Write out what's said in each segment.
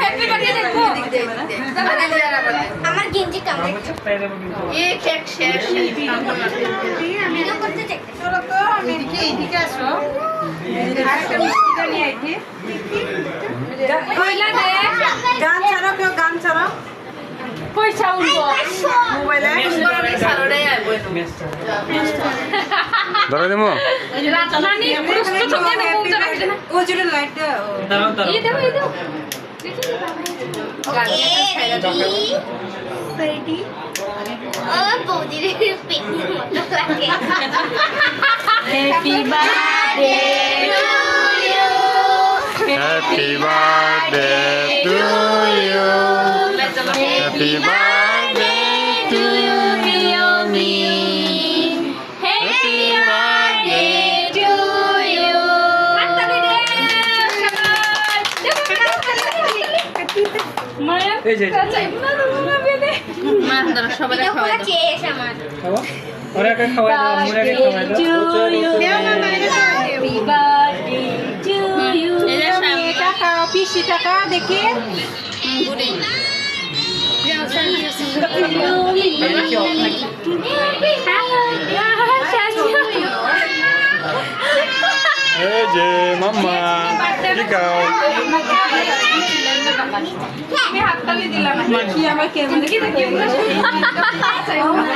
Happy birthday দেখবো আমার গেঞ্জি কামড়ে এই কেক শেষ ভিডিও করতে চাই চলো তো এইদিকে আসো আরেকটা মিষ্টিটা নিয়ে আইছি কইলা দে গান ছাড়াও কেউ গান ছাড়াও কই সাউন্ড মোবাইলে সারোরে আইবো ধরে দেবো রাতনানি প্রস্তুত হতে না কোন জায়গা থেকে ও জুড়ে লাইট দাও এই দেবো রেডি ও বৌদির পিকনিক মতো লাগে happy birthday Happy birthday to you. Happy birthday to you, me. Happy birthday to you. Maya, সবাই খাওয়া চেয়েছ আমার ওরে একটা খাওয়াই দাও মুড়ে একটা খাওয়াই দাও হ্যাপি বার্থডে টু ইউ টাকা পিসি টাকা দেখি গুড়ে এই যে মাম্মা টিকাও আমি হাততালি দিলাম কি আমার কেমন কি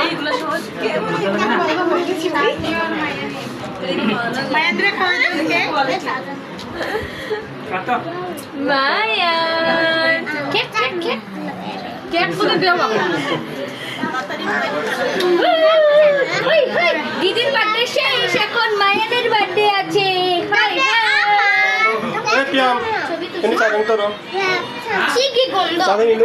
এইগুলো সহজ মায়েন্দ্র খাওয়া দেখে কত মায়া কেক কেক কেক কেক পুরো দেও বাবা ওই ওই দিদির বার্থডে শেষ এখন মায়েদের বার্থডে আছে হাই হাই এই পিয়াম ini sarang toro কি কি গন্ধ sarang ini